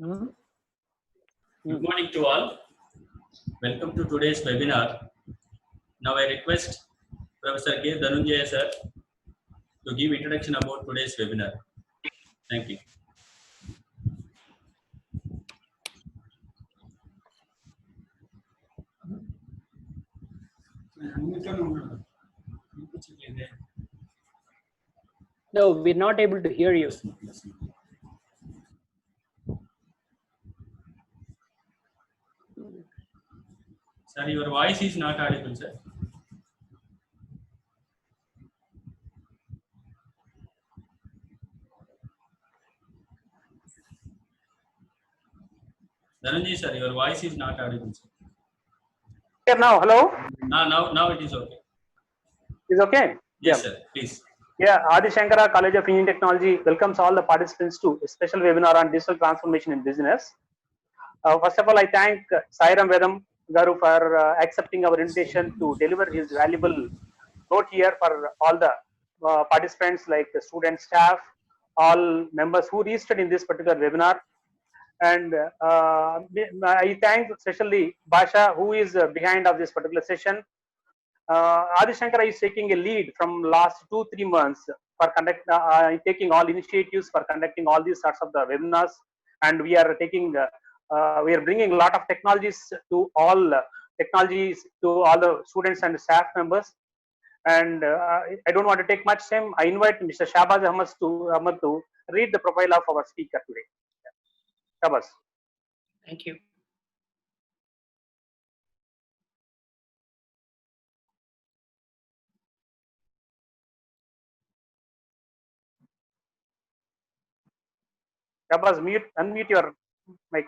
Good morning to all. Welcome to today's webinar. Now I request Professor K. Dhananjaya sir to give introduction about today's webinar. Thank you. No, we're not able to hear you. Sir, your voice is not audible, sir. Dhananjaya sir, your voice is not audible, sir. Here now, hello? Now it is okay. Is okay? Yes, sir, please. Yeah, AUDISANKARA College of Engineering Technology welcomes all the participants to a special webinar on digital transformation in business. First of all, I thank SairamVedam Garu for accepting our invitation to deliver his valuable note here for all the participants like the student staff, all members who registered in this particular webinar. And I thank especially Basha, who is behind of this particular session. AUDISANKARA is taking a lead from last 2-3 months for taking all initiatives for conducting all these sorts of the webinars, and we are taking we are bringing a lot of technologies to all the students and staff members. And I don't want to take much time. I invite Mr. Shahbaz Ahmad to read the profile of our speaker today. Shahbaz. Thank you. Shahbaz, unmute your mic.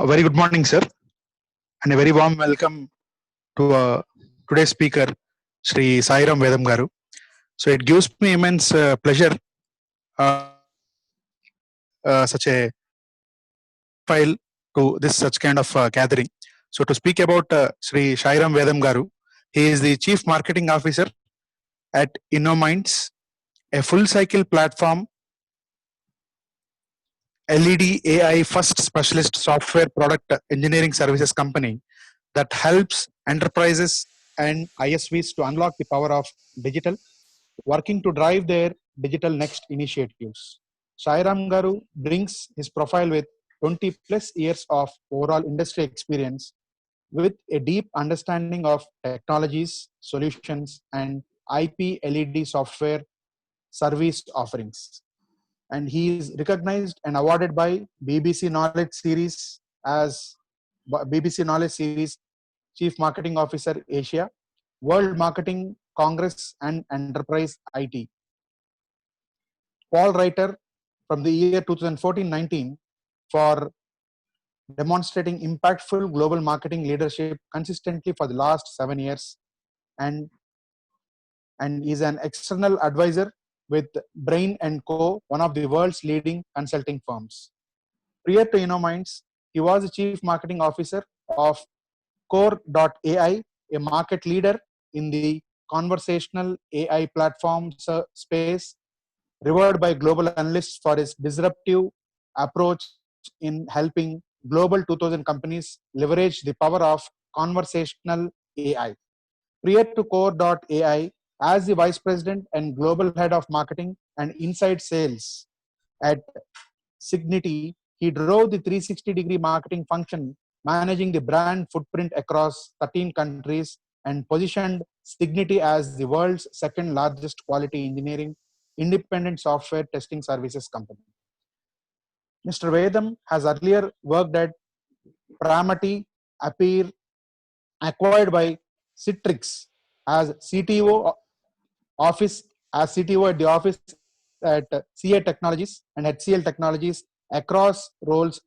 Very good morning, sir, and a very warm welcome to today's speaker, Sri SairamVedam Garu. So it gives me immense pleasure such a file to this such kind of gathering. So to speak about Sri SairamVedam Garu, he is the Chief Marketing Officer at Innominds, a full cycle platform LED AI first specialist software product engineering services company that helps enterprises and ISVs to unlock the power of digital, working to drive their digital next initiatives. Sairam Garu brings his profile with 20 plus years of overall industry experience with a deep understanding of technologies, solutions, and IP LED software service offerings. And he is recognized and awarded by BBC Knowledge Series as BBC Knowledge Series Chief Marketing Officer Asia, World Marketing Congress and Enterprise IT. Paul Writer from the year 2014-19 for demonstrating impactful global marketing leadership consistently for the last 7 years, and is an external advisor with Brain & Co., one of the world's leading consulting firms. Prior to Innominds, he was the Chief Marketing Officer of Core.ai, a market leader in the conversational AI platform space, revered by global analysts for his disruptive approach in helping global 2000 companies leverage the power of conversational AI. Prior to Core.ai, as the Vice President and Global Head of Marketing and Inside Sales at Signity, he drove the 360-degree marketing function, managing the brand footprint across 13 countries, and positioned Signity as the world's second largest quality engineering independent software testing services company. Mr. Vedam has earlier worked at Pramati appear acquired by Citrix as CTO office as CTO at the office at CA Technologies and HCL Technologies across roles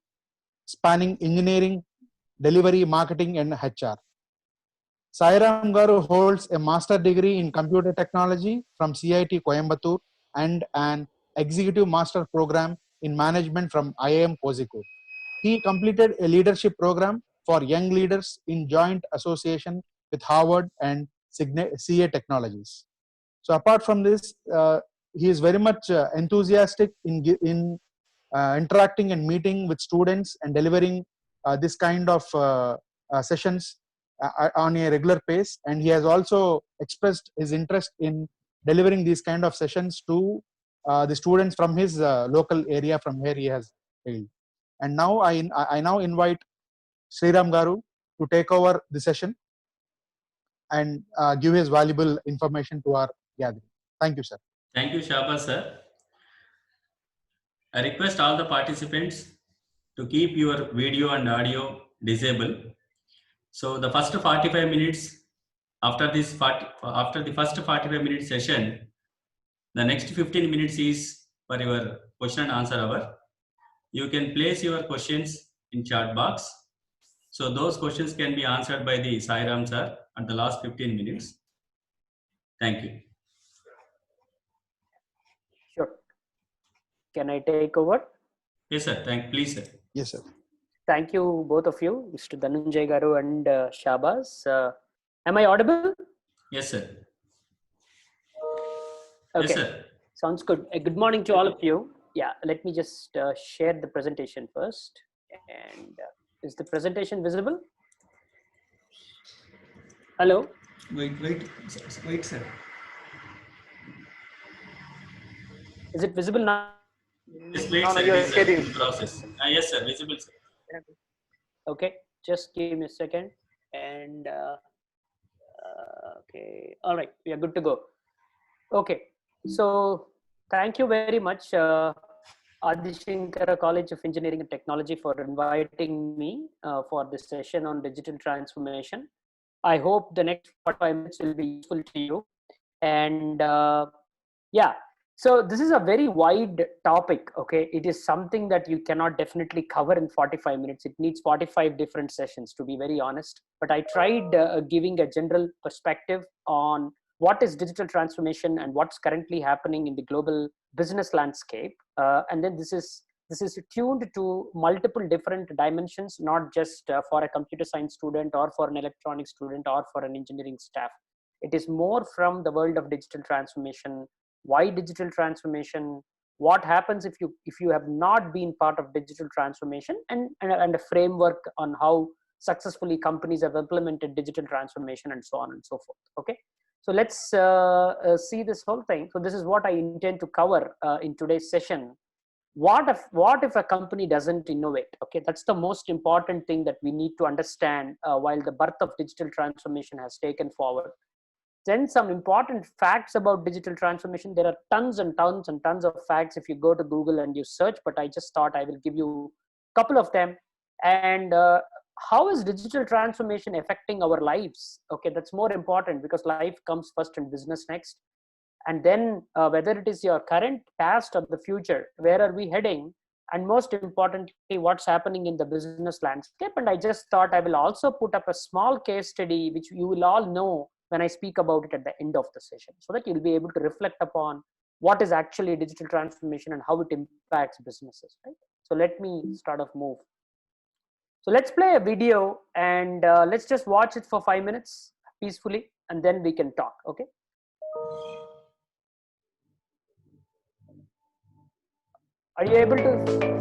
spanning engineering, delivery, marketing, and HR. Sairam Garu holds a master degree in computer technology from CIT Coimbatore and an executive master program in management from IIM Kozhikode. He completed a leadership program for young leaders in joint association with Harvard and CA Technologies. So apart from this, he is very much enthusiastic in interacting and meeting with students and delivering this kind of sessions on a regular pace. And he has also expressed his interest in delivering these kind of sessions to the students from his local area from where he has hailed. And now I now invite Sriram Garu to take over the session and give his valuable information to our gathering. Thank you, sir. Thank you, Shaba sir. I request all the participants to keep your video and audio disabled. So the first 45 minutes, after the first 45 minute session, the next 15 minutes is for your question and answer hour. You can place your questions in chat box. So those questions can be answered by the Sairam sir at the last 15 minutes. Thank you. Sure. Can I take over? Yes, sir. Please, sir. Yes, sir. Thank you, both of you, Mr. Dhananjay Garu and Shabaz. Am I audible? Yes, sir. Okay. Yes, sir. Sounds good. Good morning to all of you. Yeah, let me just share the presentation first. And is the presentation visible? Hello? Wait, sir. Is it visible now? Yes, wait, No, sir. you're Please, sir. sharing. In process. Yes, sir. Visible, sir. Okay, just give me a second. And okay, all right, we are good to go. Okay, so thank you very much, AUDISANKARA College of Engineering and Technology, for inviting me for this session on digital transformation. I hope the next 45 minutes will be useful to you. And yeah, so this is a very wide topic. Okay, it is something that you cannot definitely cover in 45 minutes. It needs 45 different sessions, to be very honest. But I tried giving a general perspective on what is digital transformation and what's currently happening in the global business landscape. And then this is tuned to multiple different dimensions, not just for a computer science student or for an electronics student or for an engineering staff. It is more from the world of digital transformation. Why digital transformation? What happens if you have not been part of digital transformation, and a framework on how successfully companies have implemented digital transformation, and so on and so forth. Okay, so let's see this whole thing. So this is what I intend to cover in today's session. What if a company doesn't innovate? Okay, that's the most important thing that we need to understand while the birth of digital transformation has taken forward. Then some important facts about digital transformation. There are tons and tons and tons of facts if you go to Google and you search, but I just thought I will give you a couple of them. And how is digital transformation affecting our lives? Okay, that's more important, because life comes first and business next. And then whether it is your current, past, or the future, where are we heading? And most importantly, what's happening in the business landscape. And I just thought I will also put up a small case study, which you will all know when I speak about it at the end of the session, so that you'll be able to reflect upon what is actually digital transformation and how it impacts businesses, right? So let me start off move. So let's play a video, and let's just watch it for 5 minutes peacefully, and then we can talk, okay? Are you able to?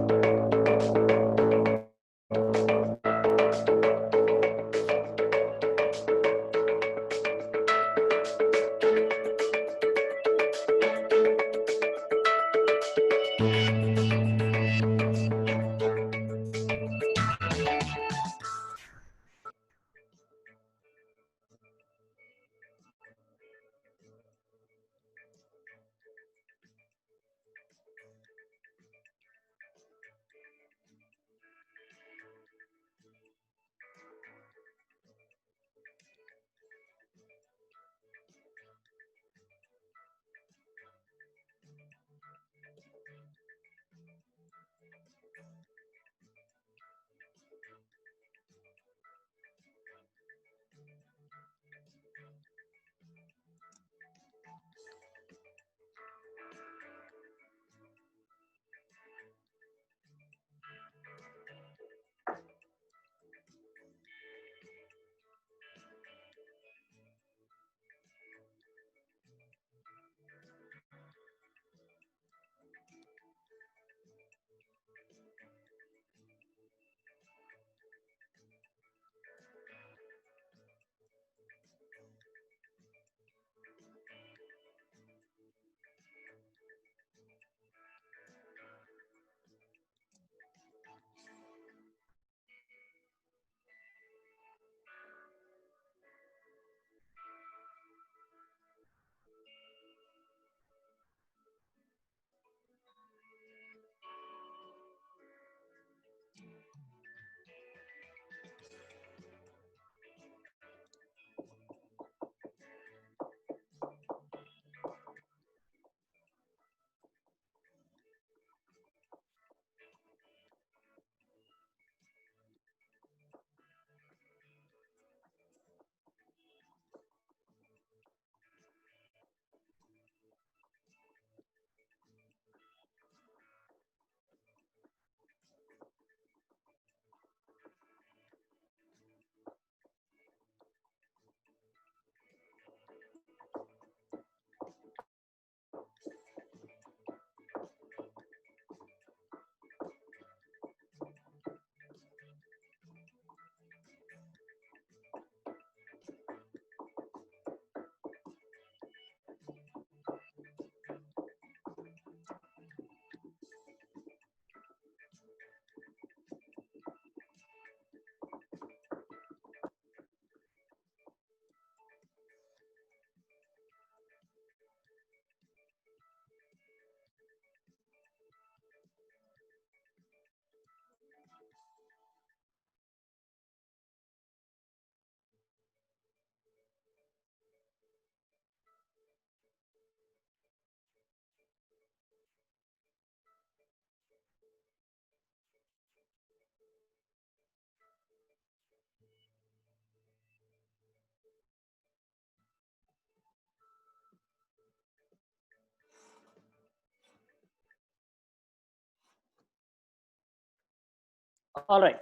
All right.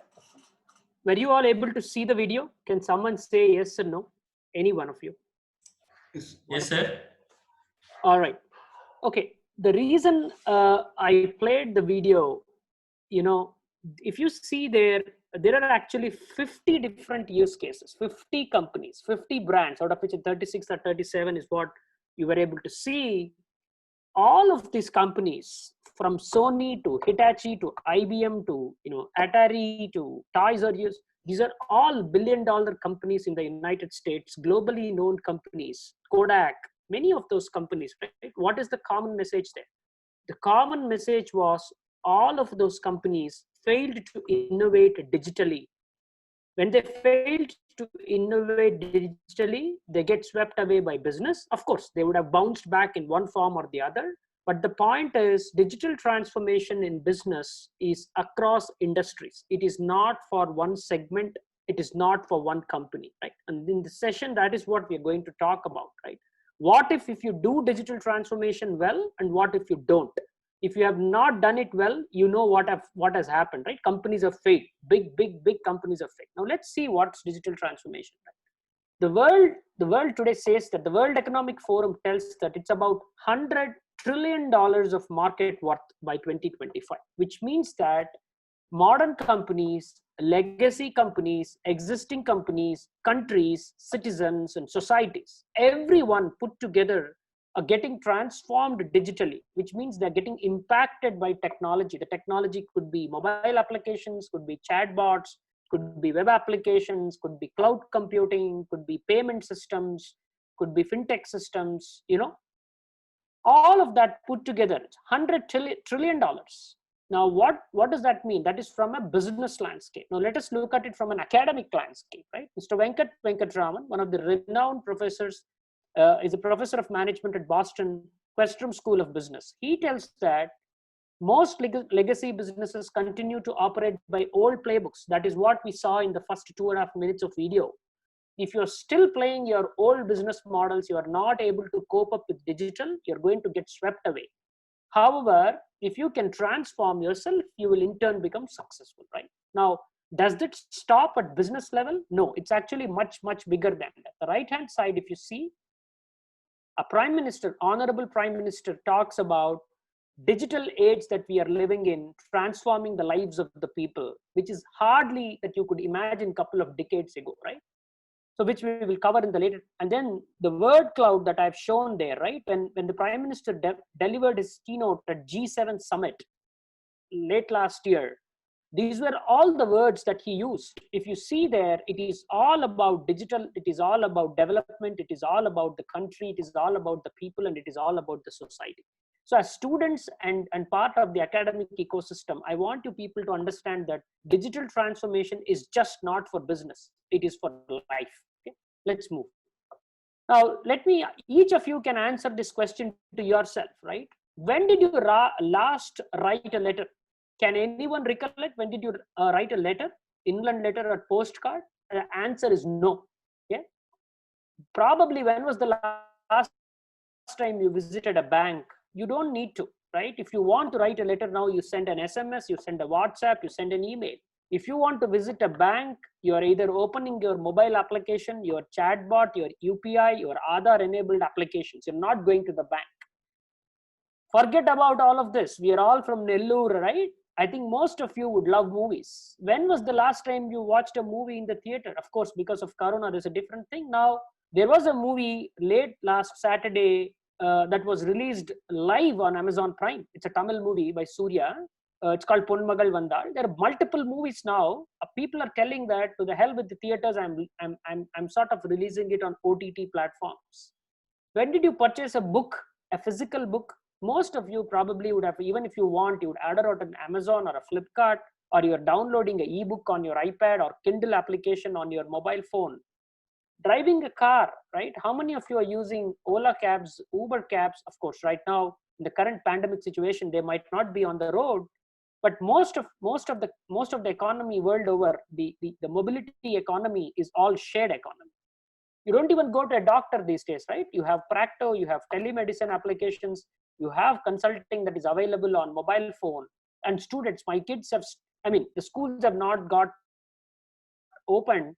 Were you all able to see the video? Can someone say yes or no? Any one of you? Yes. Yes, sir. All right. Okay. The reason I played the video, if you see there are actually 50 different use cases, 50 companies, 50 brands, out of which 36 or 37 is what you were able to see. All of these companies, from Sony to Hitachi to IBM to Atari to Toys R Us, these are all billion-dollar companies in the United States, globally known companies. Kodak, many of those companies, right? What is the common message there? The common message was all of those companies failed to innovate digitally. When they failed to innovate digitally, they get swept away by business. Of course, they would have bounced back in one form or the other. But the point is, digital transformation in business is across industries. It is not for one segment. It is not for one company, right? And in the session, that is what we're going to talk about, right? What if you do digital transformation well, and what if you don't? If you have not done it well, you know what has happened, right? Companies have failed. Big companies have failed. Now let's see what's digital transformation, right? The world today says that the World Economic Forum tells that it's about $100 trillion of market worth by 2025, which means that modern companies, legacy companies, existing companies, countries, citizens, and societies, everyone put together are getting transformed digitally, which means they're getting impacted by technology. The technology could be mobile applications, could be chatbots, could be web applications, could be cloud computing, could be payment systems, could be fintech systems, all of that put together, it's $100 trillion. Now, what does that mean? That is from a business landscape. Now, let us look at it from an academic landscape, right? Mr. Venkatraman, one of the renowned professors, is a professor of management at Boston Questrom School of Business. He tells that most legacy businesses continue to operate by old playbooks. That is what we saw in the first 2.5 minutes of video. If you're still playing your old business models, you are not able to cope up with digital, you're going to get swept away. However, if you can transform yourself, you will in turn become successful, right? Now, does that stop at business level? No, it's actually much bigger than that. The right-hand side, if you see, a prime minister, honorable prime minister, talks about digital age that we are living in transforming the lives of the people, which is hardly that you could imagine a couple of decades ago, right? So which we will cover in the later. And then the word cloud that I've shown there, right? When the prime minister delivered his keynote at G7 summit late last year, these were all the words that he used. If you see there, it is all about digital, it is all about development, it is all about the country, it is all about the people, and it is all about the society. So as students and part of the academic ecosystem, I want you people to understand that digital transformation is just not for business. It is for life. Okay? Let's move. Now, each of you can answer this question to yourself, right? When did you last write a letter? Can anyone recollect when did you write a letter? Inland letter or postcard? The answer is no. Okay? Probably when was the last time you visited a bank? You don't need to, right? If you want to write a letter now, you send an SMS, you send a WhatsApp, you send an email. If you want to visit a bank, you are either opening your mobile application, your chatbot, your UPI, your Aadhaar enabled applications. You're not going to the bank. Forget about all of this. We are all from Nellore, right? I think most of you would love movies. When was the last time you watched a movie in the theater? Of course, because of Corona, there's a different thing. Now, there was a movie late last Saturday that was released live on Amazon Prime. It's a Tamil movie by Surya. It's called Ponmagal Vandal. There are multiple movies now. People are telling that to the hell with the theaters. I'm sort of releasing it on OTT platforms. When did you purchase a book, a physical book? Most of you probably would have, even if you want, you would order out an Amazon or a Flipkart, or you're downloading an ebook on your iPad or Kindle application on your mobile phone. Driving a car, right? How many of you are using Ola cabs, Uber cabs? Of course, right now in the current pandemic situation, they might not be on the road, but most of the economy world over, the mobility economy is all shared economy. You don't even go to a doctor these days, right? You have Practo, you have telemedicine applications, you have consulting that is available on mobile phone. And students, my kids have I mean, the schools have not got opened.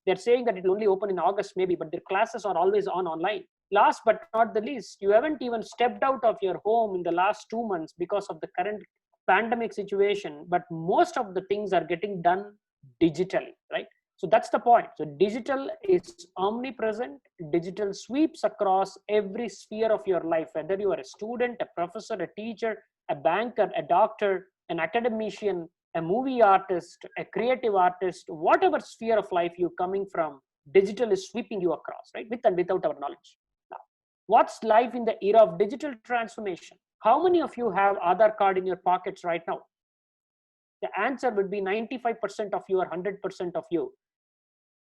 They're saying that it will only open in August maybe, but their classes are always on online. Last but not the least, you haven't even stepped out of your home in the last 2 months because of the current pandemic situation, but most of the things are getting done digitally, right? So that's the point. So digital is omnipresent. Digital sweeps across every sphere of your life, whether you are a student, a professor, a teacher, a banker, a doctor, an academician, a movie artist, a creative artist, whatever sphere of life you're coming from, digital is sweeping you across, right? With and without our knowledge. Now, what's life in the era of digital transformation? How many of you have Aadhaar card in your pockets right now? The answer would be 95% of you or 100% of you.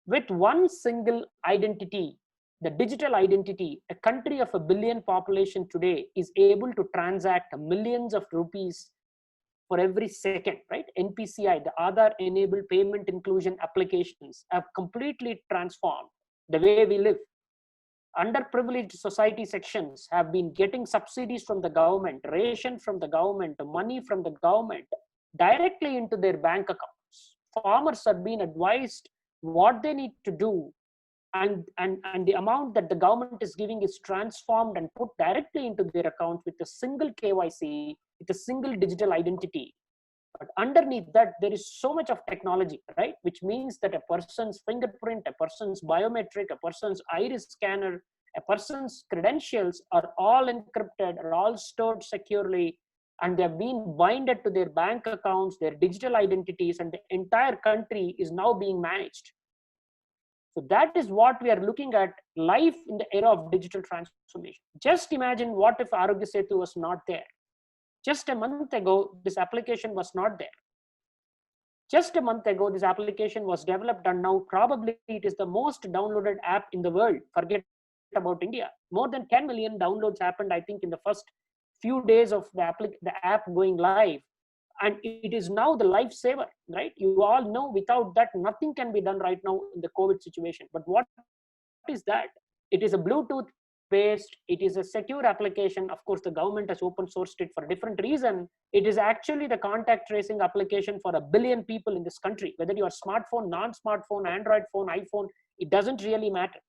With one single identity, the digital identity, a country of 1 billion population today is able to transact millions of rupees for every second, right? NPCI, the Aadhaar enabled payment inclusion applications have completely transformed the way we live. Underprivileged society sections have been getting subsidies from the government, ration from the government, money from the government directly into their bank accounts. Farmers are being advised what they need to do, and the amount that the government is giving is transformed and put directly into their accounts with a single KYC, with a single digital identity. But underneath that, there is so much of technology, right? Which means that a person's fingerprint, a person's biometric, a person's iris scanner, a person's credentials are all encrypted, are all stored securely, and they're being binded to their bank accounts, their digital identities, and the entire country is now being managed. So that is what we are looking at, life in the era of digital transformation. Just imagine what if Arogya Setu was not there. Just a month ago, this application was not there. Just a month ago, this application was developed, and now probably it is the most downloaded app in the world. Forget about India. More than 10 million downloads happened, I think, in the first few days of the app going live. And it is now the lifesaver, right? You all know without that, nothing can be done right now in the COVID situation. But what is that? It is a Bluetooth based, it is a secure application. Of course, the government has open sourced it for a different reason. It is actually the contact tracing application for 1 billion people in this country, whether you are smartphone, non-smartphone, Android phone, iPhone, it doesn't really matter.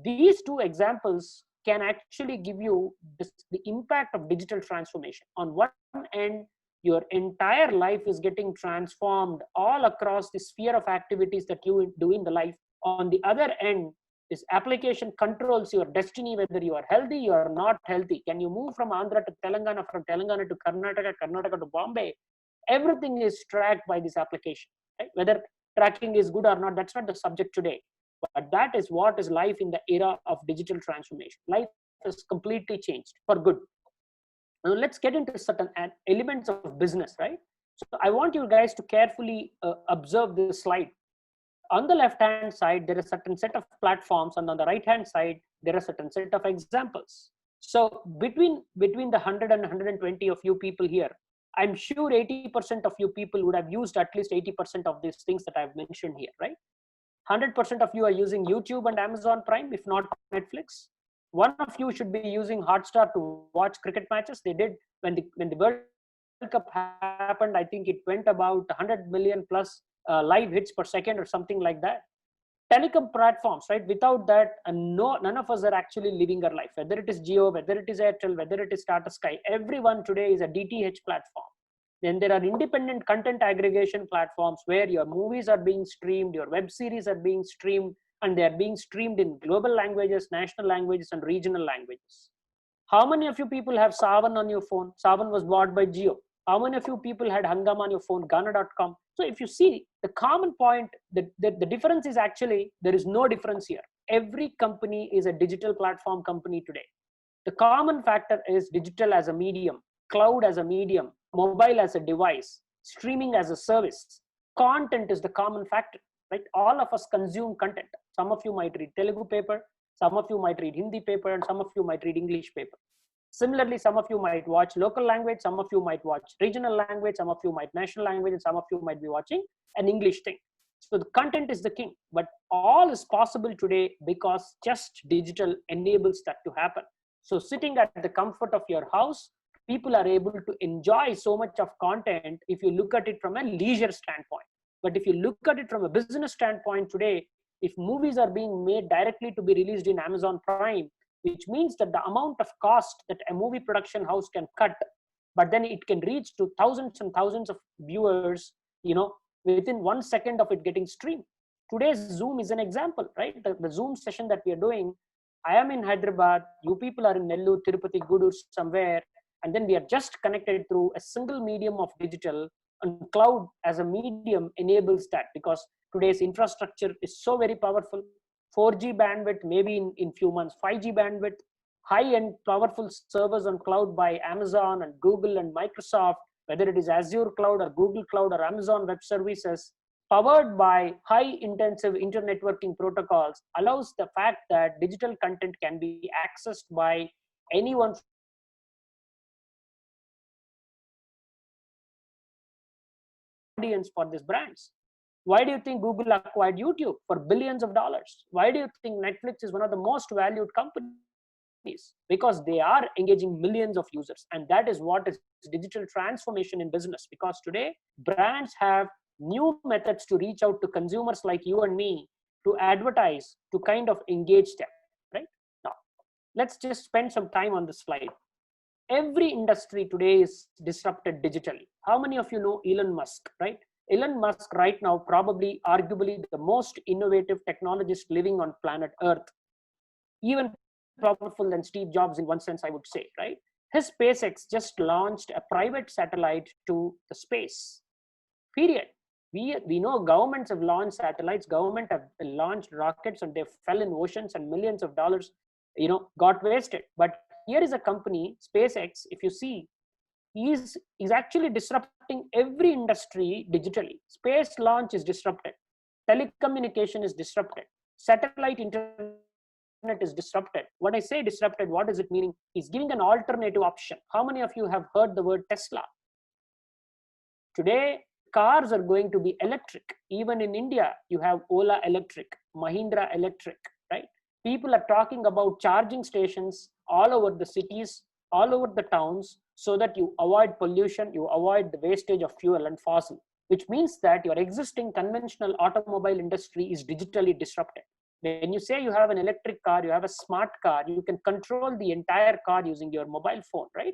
These two examples can actually give you the impact of digital transformation. On one end, your entire life is getting transformed all across the sphere of activities that you do in the life. On the other end, this application controls your destiny, whether you are healthy, you are not healthy. Can you move from Andhra to Telangana, from Telangana to Karnataka, Karnataka to Bombay? Everything is tracked by this application, right? Whether tracking is good or not, that's not the subject today. But that is what is life in the era of digital transformation. Life has completely changed for good. Now let's get into certain elements of business, right? So I want you guys to carefully observe this slide. On the left-hand side, there is a certain set of platforms, and on the right-hand side, there are a certain set of examples. So between the 100 and 120 of you people here, I'm sure 80% of you people would have used at least 80% of these things that I've mentioned here, right? 100% of you are using YouTube and Amazon Prime, if not Netflix. One of you should be using Hotstar to watch cricket matches. They did when the World Cup happened. I think it went about 100 million plus live hits per second or something like that. Telecom platforms, right? Without that, none of us are actually living our life. Whether it is Jio, whether it is Airtel, whether it is Tata Sky, everyone today is a DTH platform. Then there are independent content aggregation platforms where your movies are being streamed, your web series are being streamed, and they are being streamed in global languages, national languages, and regional languages. How many of you people have Savan on your phone? Savan was bought by Jio. How many of you people had Hangama on your phone, Ghana.com? So if you see the common point, the difference is actually, there is no difference here. Every company is a digital platform company today. The common factor is digital as a medium, cloud as a medium, mobile as a device, streaming as a service. Content is the common factor, right? All of us consume content. Some of you might read Telugu paper, some of you might read Hindi paper, and some of you might read English paper. Similarly, some of you might watch local language, some of you might watch regional language, some of you might national language, and some of you might be watching an English thing. So the content is the king, but all is possible today because just digital enables that to happen. So sitting at the comfort of your house, people are able to enjoy so much of content if you look at it from a leisure standpoint. But if you look at it from a business standpoint today, if movies are being made directly to be released in Amazon Prime, which means that the amount of cost that a movie production house can cut, but then it can reach to thousands and thousands of viewers, within 1 second of it getting streamed. Today's Zoom is an example, right? The Zoom session that we are doing, I am in Hyderabad, you people are in Nellore, Tirupati, GUDUR, somewhere, and then we are just connected through a single medium of digital, and cloud as a medium enables that, because today's infrastructure is so very powerful. 4G bandwidth, maybe in few months, 5G bandwidth, high-end powerful servers on cloud by Amazon and Google and Microsoft, whether it is Azure Cloud or Google Cloud or Amazon Web Services, powered by high-intensive internetworking protocols, allows the fact that digital content can be accessed by anyone audience for these brands. Why do you think Google acquired YouTube for billions of dollars? Why do you think Netflix is one of the most valued companies? Because they are engaging millions of users, and that is what is digital transformation in business. Because today brands have new methods to reach out to consumers like you and me, to advertise, to kind of engage them. Right now, let's just spend some time on this slide. Every industry today is disrupted digitally. How many of you know Elon Musk, right? Elon Musk right now, probably arguably the most innovative technologist living on planet Earth, even powerful than Steve Jobs in one sense, I would say, right? His SpaceX just launched a private satellite to the space, period. We know governments have launched satellites, government have launched rockets, and they fell in oceans and millions of dollars, got wasted. But here is a company, SpaceX, if you see, is actually disrupting every industry digitally. Space launch is disrupted. Telecommunication is disrupted. Satellite internet is disrupted. When I say disrupted, what is it meaning? He's giving an alternative option. How many of you have heard the word Tesla? Today, cars are going to be electric. Even in India, you have Ola Electric, Mahindra Electric, right? People are talking about charging stations all over the cities, all over the towns, so that you avoid pollution, you avoid the wastage of fuel and fossil, which means that your existing conventional automobile industry is digitally disrupted. When you say you have an electric car, you have a smart car, you can control the entire car using your mobile phone, right?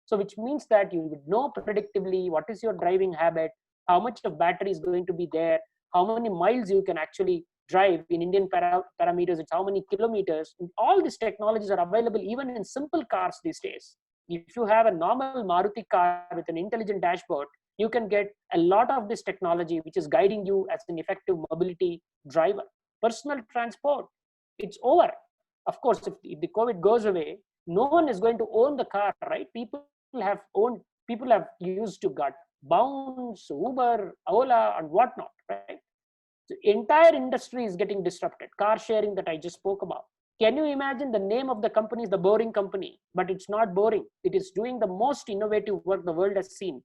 So which means that you would know predictively what is your driving habit, how much of battery is going to be there, how many miles you can actually drive. In Indian parameters, it's how many kilometers. And all these technologies are available even in simple cars these days. If you have a normal Maruti car with an intelligent dashboard, you can get a lot of this technology which is guiding you as an effective mobility driver. Personal transport, it's over. Of course, if the COVID goes away, no one is going to own the car, right? People have used to got Bounce, Uber, Ola, and whatnot, right? The entire industry is getting disrupted. Car sharing that I just spoke about. Can you imagine the name of the company is The Boring Company? But it's not boring. It is doing the most innovative work the world has seen.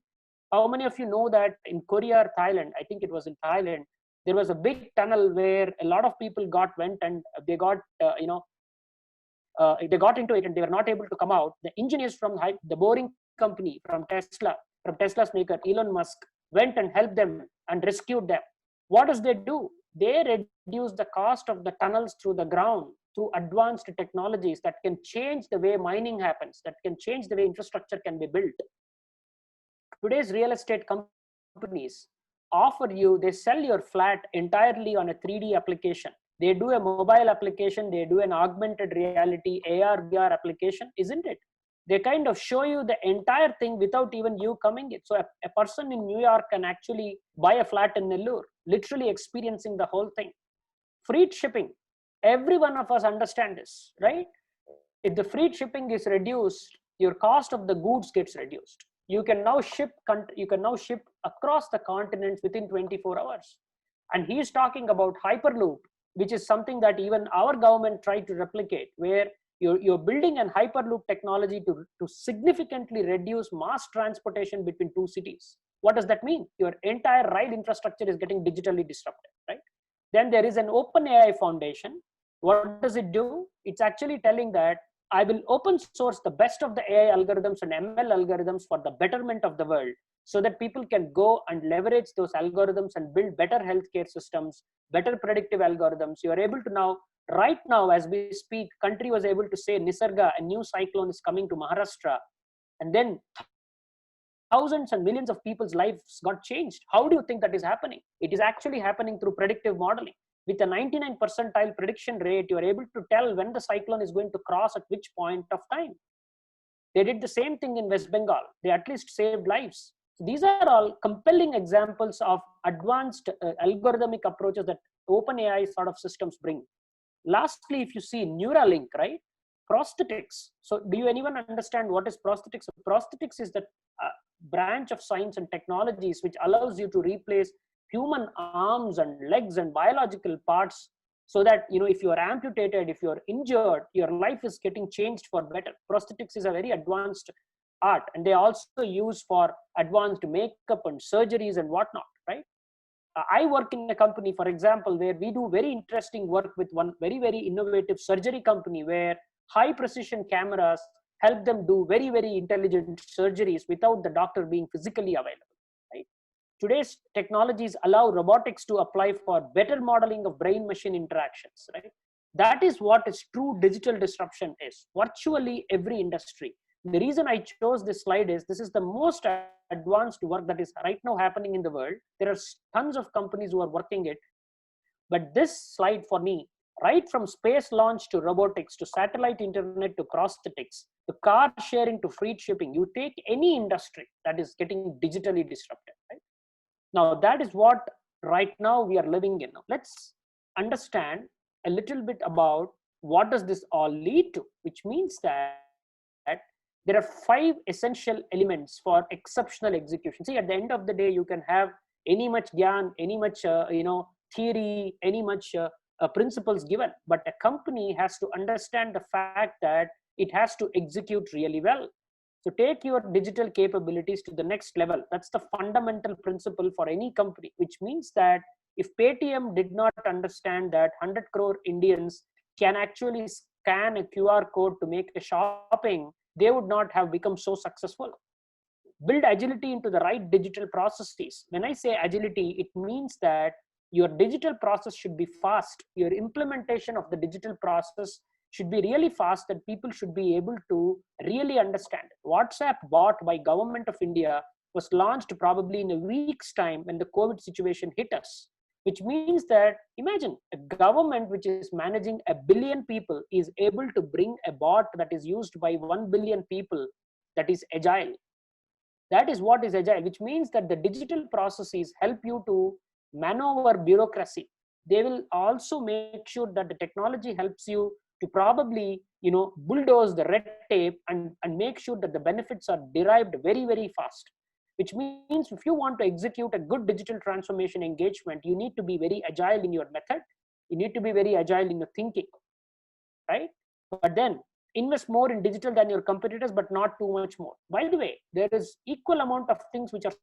How many of you know that in Korea or Thailand, I think it was in Thailand, there was a big tunnel where a lot of people went and they got, they got into it and they were not able to come out. The engineers from The Boring Company, from Tesla's maker, Elon Musk, went and helped them and rescued them. What does they do? They reduce the cost of the tunnels through the ground through advanced technologies that can change the way mining happens, that can change the way infrastructure can be built. Today's real estate companies offer you, they sell your flat entirely on a 3D application. They do a mobile application, they do an augmented reality, AR, VR application, isn't it? They kind of show you the entire thing without even you coming in. So a person in New York can actually buy a flat in Nellore, literally experiencing the whole thing. Free shipping. Every one of us understand this, right? If the free shipping is reduced, your cost of the goods gets reduced. You can now ship across the continents within 24 hours. And he's talking about Hyperloop, which is something that even our government tried to replicate, where you're building an Hyperloop technology to significantly reduce mass transportation between two cities. What does that mean? Your entire rail infrastructure is getting digitally disrupted, right? Then there is an OpenAI Foundation. What does it do? It's actually telling that I will open source the best of the AI algorithms and ML algorithms for the betterment of the world, so that people can go and leverage those algorithms and build better healthcare systems, better predictive algorithms. You are able to now, right now as we speak, country was able to say Nisarga, a new cyclone is coming to Maharashtra, and then thousands and millions of people's lives got changed. How do you think that is happening? It is actually happening through predictive modeling. With a 99 percentile prediction rate, you are able to tell when the cyclone is going to cross at which point of time. They did the same thing in West Bengal. They at least saved lives. So these are all compelling examples of advanced algorithmic approaches that OpenAI sort of systems bring. Lastly, if you see Neuralink, right? Prosthetics. So do you anyone understand what is prosthetics? So prosthetics is the branch of science and technologies which allows you to replace human arms and legs and biological parts, so that, you know, if you are amputated, if you are injured, your life is getting changed for better. Prosthetics is a very advanced art, and they also use for advanced makeup and surgeries and whatnot, right? I work in a company, for example, where we do very interesting work with one very, very innovative surgery company, where high precision cameras help them do very, very intelligent surgeries without the doctor being physically available. Today's technologies allow robotics to apply for better modeling of brain-machine interactions, right? That is what is true digital disruption is. Virtually every industry. The reason I chose this slide is this is the most advanced work that is right now happening in the world. There are tons of companies who are working it. But this slide for me, right from space launch to robotics, to satellite internet, to prosthetics, to car sharing, to freight shipping, you take any industry that is getting digitally disrupted, right? Now, that is what right now we are living in. Now, let's understand a little bit about what does this all lead to, which means that there are 5 essential elements for exceptional execution. See, at the end of the day, you can have any much gyan, any much theory, any much principles given, but a company has to understand the fact that it has to execute really well. So take your digital capabilities to the next level. That's the fundamental principle for any company, which means that if Paytm did not understand that 100 crore Indians can actually scan a QR code to make a shopping, they would not have become so successful. Build agility into the right digital processes. When I say agility, it means that your digital process should be fast. Your implementation of the digital process should be really fast, that people should be able to really understand. WhatsApp bot by Government of India was launched probably in a week's time when the COVID situation hit us, which means that imagine a government which is managing 1 billion people is able to bring a bot that is used by 1 billion people that is agile. That is what is agile, which means that the digital processes help you to maneuver bureaucracy. They will also make sure that the technology helps you to probably, bulldoze the red tape and make sure that the benefits are derived very, very fast. Which means if you want to execute a good digital transformation engagement, you need to be very agile in your method. You need to be very agile in your thinking, right? But then invest more in digital than your competitors, but not too much more. By the way, there is equal amount of things which are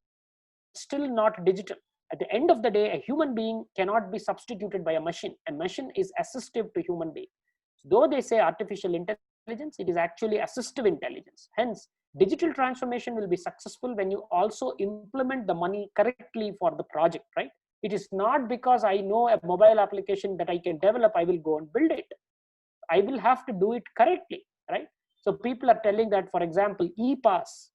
still not digital. At the end of the day, a human being cannot be substituted by a machine. A machine is assistive to human being. Though they say artificial intelligence, it is actually assistive intelligence. Hence, digital transformation will be successful when you also implement the money correctly for the project, right? It is not because I know a mobile application that I can develop, I will go and build it. I will have to do it correctly, right? So people are telling that, for example, e-pass,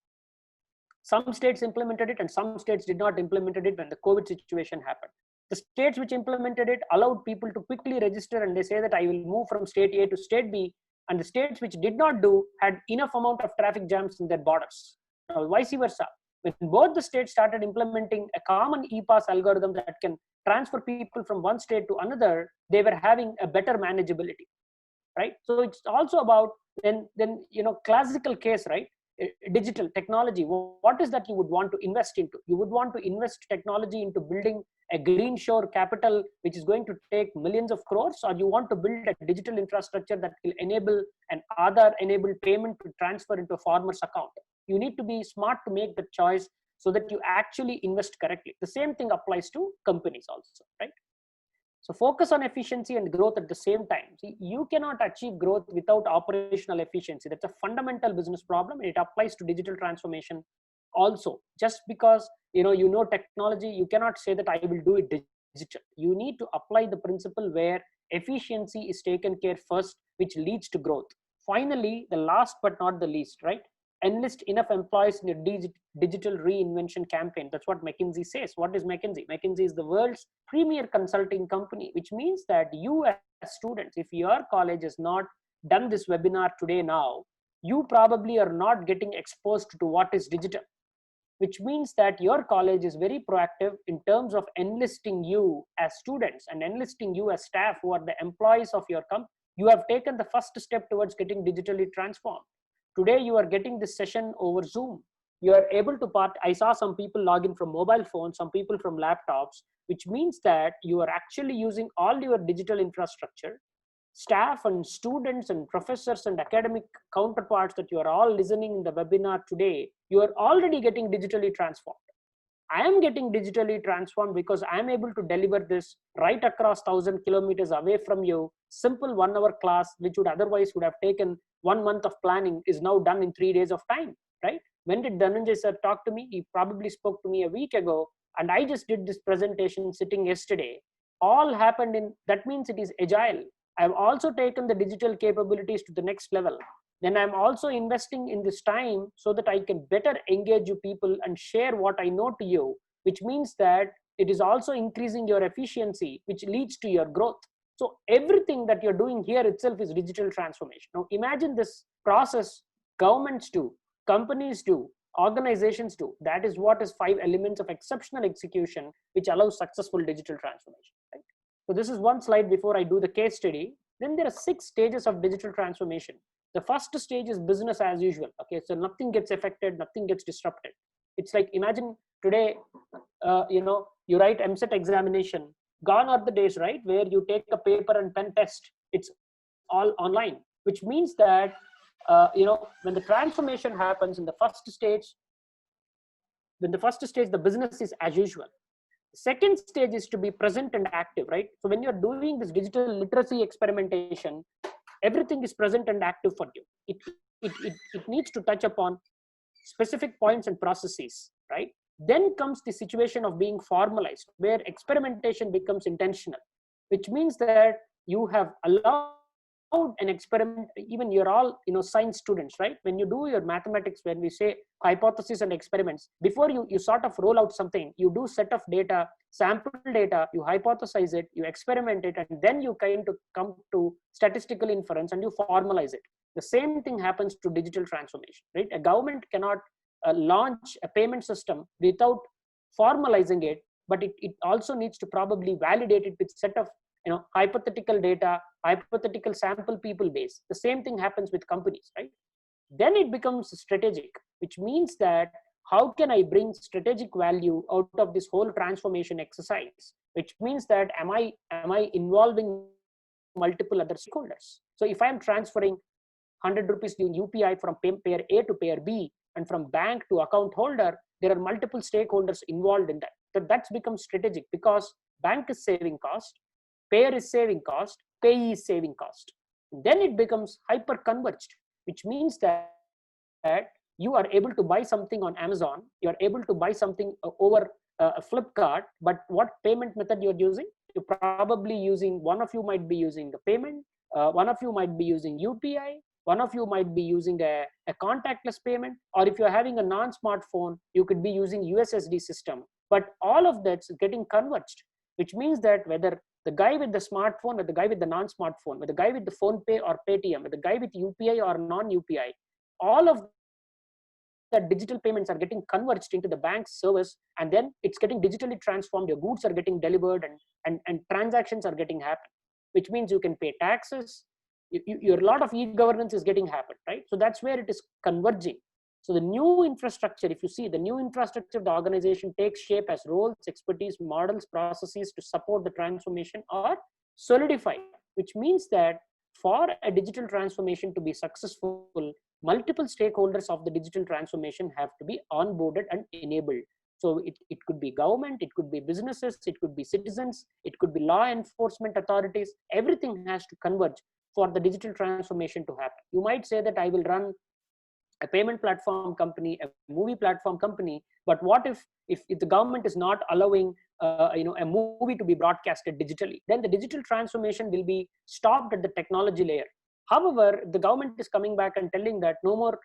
some states implemented it and some states did not implement it when the COVID situation happened. The states which implemented it allowed people to quickly register, and they say that I will move from state A to state B, and the states which did not do had enough amount of traffic jams in their borders. Now, vice versa. When both the states started implementing a common e-pass algorithm that can transfer people from one state to another, they were having a better manageability, right? So it's also about then classical case, right? Digital technology. What is that you would want to invest into? You would want to invest technology into building a green shore capital, which is going to take millions of crores, or you want to build a digital infrastructure that will enable an Aadhaar-enabled payment to transfer into a farmer's account. You need to be smart to make the choice so that you actually invest correctly. The same thing applies to companies also, right? So focus on efficiency and growth at the same time. See, you cannot achieve growth without operational efficiency. That's a fundamental business problem. It applies to digital transformation also. Just because you know technology, you cannot say that I will do it digital. You need to apply the principle where efficiency is taken care first, which leads to growth. Finally, the last but not the least, right? Enlist enough employees in a digital reinvention campaign. That's what McKinsey says. What is McKinsey? McKinsey is the world's premier consulting company, which means that you as students, if your college has not done this webinar today now, you probably are not getting exposed to what is digital, which means that your college is very proactive in terms of enlisting you as students and enlisting you as staff who are the employees of your company. You have taken the first step towards getting digitally transformed. Today, you are getting this session over Zoom. You are able to I saw some people log in from mobile phones, some people from laptops, which means that you are actually using all your digital infrastructure. Staff and students and professors and academic counterparts that you are all listening in the webinar today, you are already getting digitally transformed. I am getting digitally transformed because I am able to deliver this right across 1,000 kilometers away from you. Simple 1 hour class, which would otherwise would have taken 1 month of planning, is now done in 3 days of time, right? When did Dhananjay sir talk to me? He probably spoke to me a week ago, and I just did this presentation sitting yesterday. All happened in, that means it is agile. I've also taken the digital capabilities to the next level. Then I'm also investing in this time so that I can better engage you people and share what I know to you, which means that it is also increasing your efficiency, which leads to your growth. So everything that you're doing here itself is digital transformation. Now imagine this process governments do, companies do, organizations do. That is what is 5 elements of exceptional execution, which allows successful digital transformation. Right? So this is one slide before I do the case study. Then there are 6 stages of digital transformation. The first stage is business as usual. Okay, so nothing gets affected, nothing gets disrupted. It's like, imagine today, you write MSET examination. Gone are the days, right, where you take a paper and pen test. It's all online, which means that when the transformation happens in the first stage, the business is as usual. Second stage is to be present and active, right? So when you're doing this digital literacy experimentation, everything is present and active for you. It needs to touch upon specific points and processes, right? Then comes the situation of being formalized, where experimentation becomes intentional, which means that you have allowed an experiment. Even you're all science students, right? When you do your mathematics, when we say hypothesis and experiments, before you sort of roll out something, you do set of data, sample data, you hypothesize it, you experiment it, and then you kind of come to statistical inference and you formalize it. The same thing happens to digital transformation, right? A government cannot launch a payment system without formalizing it, but it also needs to probably validate it with set of hypothetical data, hypothetical sample people base. The same thing happens with companies, right? Then it becomes strategic, which means that how can I bring strategic value out of this whole transformation exercise? Which means that am I involving multiple other stakeholders? So if I'm transferring 100 rupees in UPI from payer A to payer B and from bank to account holder, there are multiple stakeholders involved in that. So that's become strategic because bank is saving cost, payer is saving cost, payee is saving cost. Then it becomes hyper converged, which means that you are able to buy something on Amazon, you are able to buy something over Flipkart, but what payment method you're using? You're probably using, one of you might be using the payment, one of you might be using UPI, one of you might be using a contactless payment, or if you're having a non-smartphone, you could be using USSD system. But all of that's getting converged, which means that whether the guy with the smartphone or the guy with the non-smartphone, with the guy with the phone pay or Paytm, with the guy with UPI or non-UPI, all of that digital payments are getting converged into the bank's service, and then it's getting digitally transformed. Your goods are getting delivered and transactions are getting happen, which means you can pay taxes. Your lot of e-governance is getting happen, right? So that's where it is converging. So the new infrastructure, if you see, the new infrastructure of the organization takes shape as roles, expertise, models, processes to support the transformation are solidified, which means that for a digital transformation to be successful, multiple stakeholders of the digital transformation have to be onboarded and enabled. So it could be government, it could be businesses, it could be citizens, it could be law enforcement authorities. Everything has to converge for the digital transformation to happen. You might say that I will run a payment platform company, a movie platform company, but what if the government is not allowing a movie to be broadcasted digitally? Then the digital transformation will be stopped at the technology layer. However, the government is coming back and telling that no more,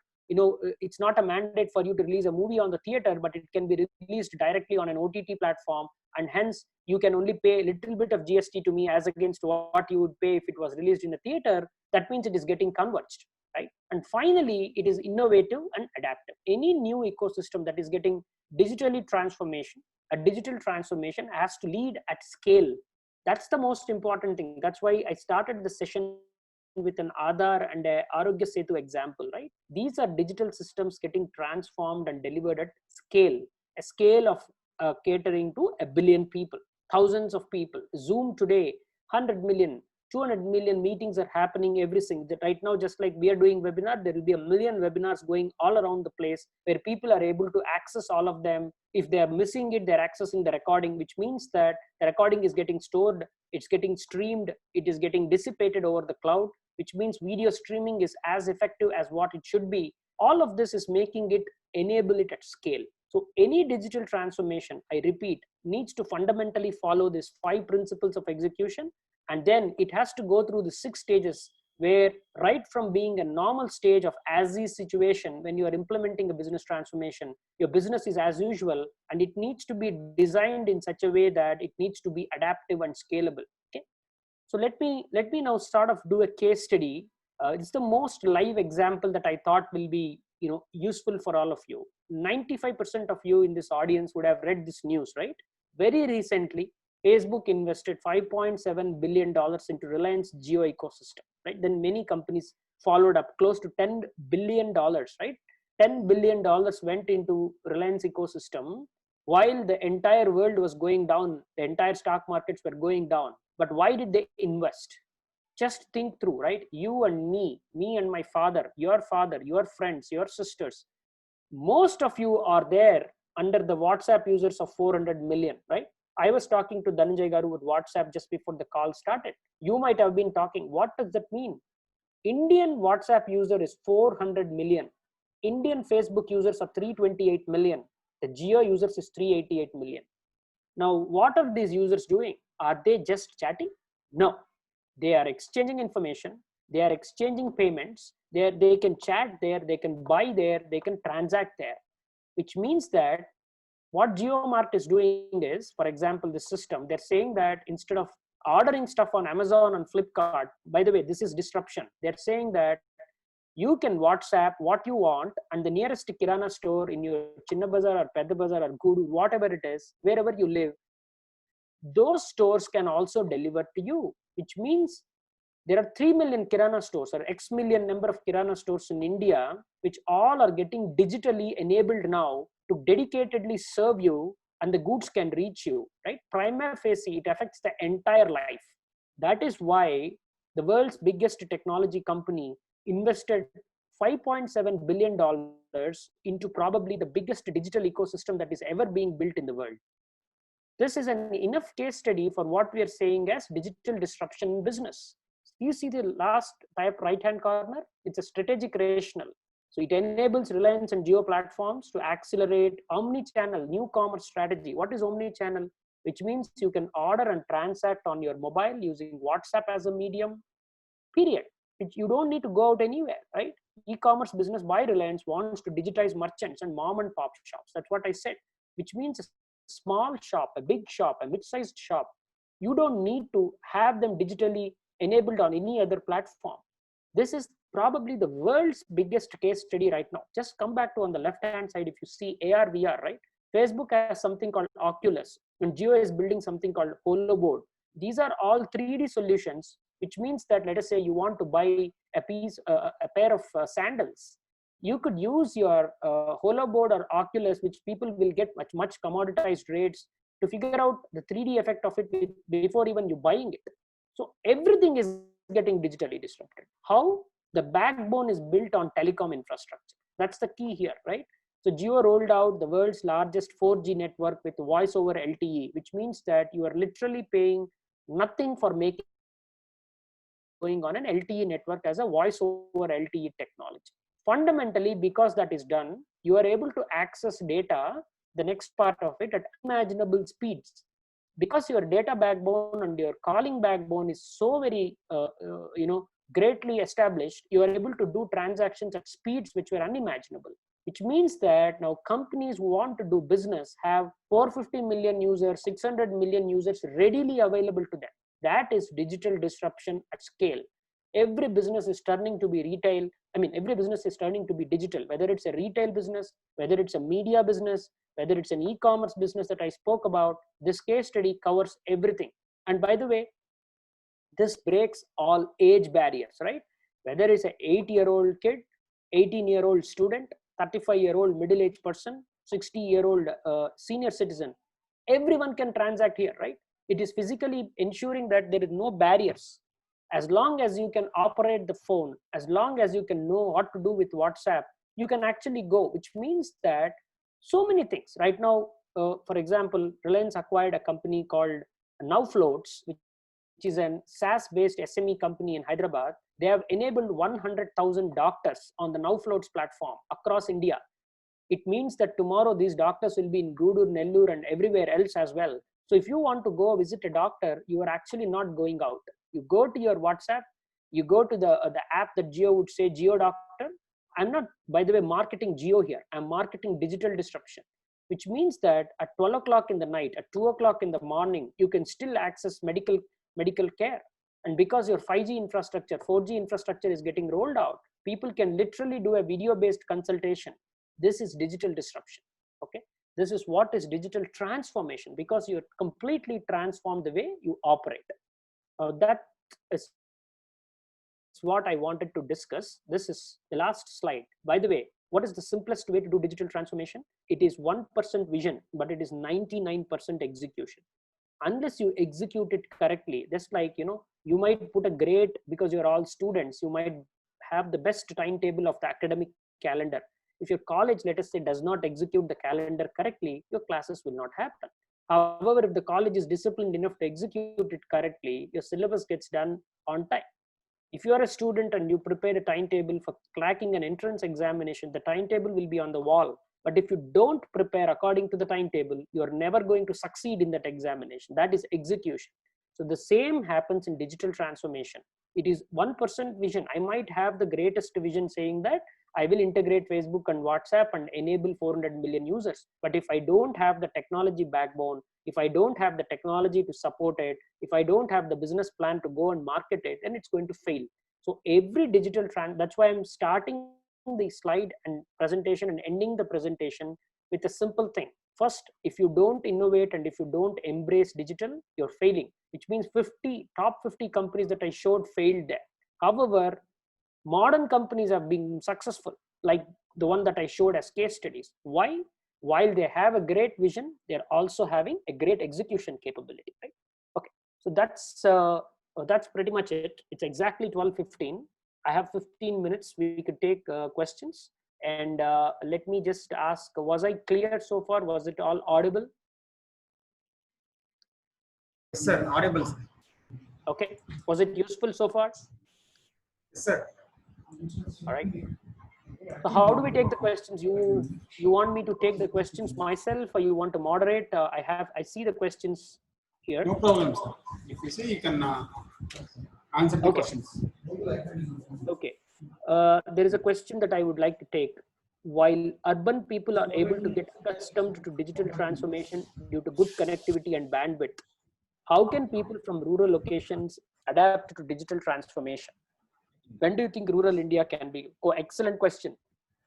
it's not a mandate for you to release a movie on the theater, but it can be released directly on an OTT platform, and hence you can only pay a little bit of GST to me as against what you would pay if it was released in the theater. That means it is getting converged. Right? And finally, it is innovative and adaptive. Any new ecosystem that is getting digitally transformation, a digital transformation has to lead at scale. That's the most important thing. That's why I started the session with an Aadhaar and a Arogya Setu example, right? These are digital systems getting transformed and delivered at scale, a scale of catering to 1 billion people, thousands of people. Zoom today, 100 million, 200 million meetings are happening every single right now. Just like we are doing webinar, there will be 1 million webinars going all around the place where people are able to access all of them. If they are missing it, they're accessing the recording, which means that the recording is getting stored, it's getting streamed, it is getting dissipated over the cloud, which means video streaming is as effective as what it should be. All of this is making it enable it at scale. So any digital transformation, I repeat, needs to fundamentally follow these 5 principles of execution. And then it has to go through the 6 stages, where right from being a normal stage of as-is situation, when you are implementing a business transformation, your business is as usual, and it needs to be designed in such a way that it needs to be adaptive and scalable. Okay. So let me now do a case study. It's the most live example that I thought will be useful for all of you. 95% of you in this audience would have read this news, right? Very recently, Facebook invested $5.7 billion into Reliance Jio ecosystem, right? Then many companies followed up, close to $10 billion, right? $10 billion went into Reliance ecosystem while the entire world was going down, the entire stock markets were going down. But why did they invest? Just think through, right? You and me and my father, your friends, your sisters, most of you are there under the WhatsApp users of 400 million, right? I was talking to Dhananjay Garu with WhatsApp just before the call started. You might have been talking. What does that mean? Indian WhatsApp user is 400 million. Indian Facebook users are 328 million. The Jio users is 388 million. Now, what are these users doing? Are they just chatting? No. They are exchanging information. They are exchanging payments. They can chat there. They can buy there. They can transact there. Which means that what JioMart is doing is, for example, this system, they're saying that instead of ordering stuff on Amazon and Flipkart, by the way, this is disruption. They're saying that you can WhatsApp what you want, and the nearest Kirana store in your Chinna Bazaar or Pedda Bazaar or Gudu, whatever it is, wherever you live, those stores can also deliver to you, which means there are 3 million Kirana stores or X million number of Kirana stores in India, which all are getting digitally enabled now to dedicatedly serve you, and the goods can reach you, right? Prima facie, it affects the entire life. That is why the world's biggest technology company invested $5.7 billion into probably the biggest digital ecosystem that is ever being built in the world. This is an enough case study for what we are saying as digital disruption in business. You see the last type right-hand corner, it's a strategic rationale. So it enables Reliance and Jio platforms to accelerate omni-channel new commerce strategy. What is omni-channel? Which means you can order and transact on your mobile using WhatsApp as a medium, period. You don't need to go out anywhere, right? E-commerce business by Reliance wants to digitize merchants and mom and pop shops. That's what I said, which means a small shop, a big shop, a mid-sized shop. You don't need to have them digitally enabled on any other platform. This is probably the world's biggest case study right now. Just come back to on the left-hand side, if you see AR, VR, right? Facebook has something called Oculus, and Jio is building something called HoloBoard. These are all 3D solutions, which means that, let us say you want to buy a pair of sandals. You could use your HoloBoard or Oculus, which people will get much commoditized rates, to figure out the 3D effect of it before even you buying it. So everything is getting digitally disrupted. How? The backbone is built on telecom infrastructure. That's the key here, right? So Jio rolled out the world's largest 4G network with voice over LTE, which means that you are literally paying nothing for making going on an LTE network as a voice over LTE technology. Fundamentally, because that is done, you are able to access data, the next part of it, at unimaginable speeds. Because your data backbone and your calling backbone is so very, greatly established, you are able to do transactions at speeds which were unimaginable. Which means that now companies who want to do business have 450 million users, 600 million users readily available to them. That is digital disruption at scale. Every business is turning to be retail. Every business is turning to be digital, whether it's a retail business, whether it's a media business, whether it's an e-commerce business that I spoke about. This case study covers everything. And by the way, this breaks all age barriers, right? Whether it's an 8-year-old kid, 18-year-old student, 35-year-old middle-aged person, 60-year-old senior citizen, everyone can transact here, right? It is physically ensuring that there is no barriers. As long as you can operate the phone, as long as you can know what to do with WhatsApp, you can actually go, which means that so many things. Right now, for example, Reliance acquired a company called NowFloats, which is a SaaS-based SME company in Hyderabad. They have enabled 100,000 doctors on the NowFloats platform across India. It means that tomorrow these doctors will be in GUDUR, Nellore, and everywhere else as well. So if you want to go visit a doctor, you are actually not going out. You go to your WhatsApp, you go to the app that Jio would say, Jio Doctor. I'm not, by the way, marketing Jio here. I'm marketing digital disruption, which means that at 12 o'clock in the night, at 2 o'clock in the morning, you can still access medical care. And because your 5G infrastructure, 4G infrastructure is getting rolled out, people can literally do a video-based consultation. This is digital disruption, okay? This is what is digital transformation, because you completely transform the way you operate. That is what I wanted to discuss. This is the last slide. By the way, what is the simplest way to do digital transformation? It is 1% vision, but it is 99% execution. Unless you execute it correctly, just like, you might put a grade, because you're all students, you might have the best timetable of the academic calendar. If your college, let us say, does not execute the calendar correctly, your classes will not happen. However, if the college is disciplined enough to execute it correctly, your syllabus gets done on time. If you are a student and you prepare a timetable for cracking an entrance examination, the timetable will be on the wall. But if you don't prepare according to the timetable, you're never going to succeed in that examination. That is execution. So the same happens in digital transformation. It is 1% vision. I might have the greatest vision saying that I will integrate Facebook and WhatsApp and enable 400 million users. But if I don't have the technology backbone, if I don't have the technology to support it, if I don't have the business plan to go and market it, then it's going to fail. So every digital that's why I'm starting the slide and presentation and ending the presentation with a simple thing. First, if you don't innovate and if you don't embrace digital, you're failing, which means top 50 companies that I showed failed there. However, modern companies have been successful, like the one that I showed as case studies. Why? While they have a great vision, they're also having a great execution capability, right? Okay, so that's pretty much it. It's exactly 12:15. I have 15 minutes. We could take questions. And let me just ask, was I clear so far? Was it all audible? Yes, sir. Audible, sir. Okay. Was it useful so far? Yes, sir. All right. So how do we take the questions? You want me to take the questions myself, or you want to moderate? I see the questions here. No problem, sir. If you say, you can answer the questions. Okay. There is a question that I would like to take. While urban people are able to get accustomed to digital transformation due to good connectivity and bandwidth, how can people from rural locations adapt to digital transformation? When do you think rural India can be? Oh, excellent question.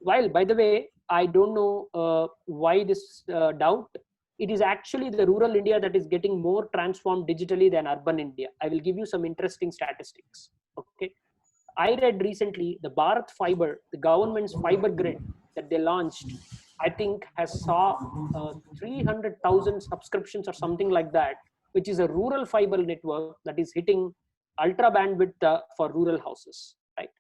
While, by the way, I don't know why this doubt. It is actually the rural India that is getting more transformed digitally than urban India. I will give you some interesting statistics. Okay. I read recently the Bharat Fiber, the government's fiber grid that they launched, I think has saw 300,000 subscriptions or something like that, which is a rural fiber network that is hitting ultra bandwidth for rural houses, right?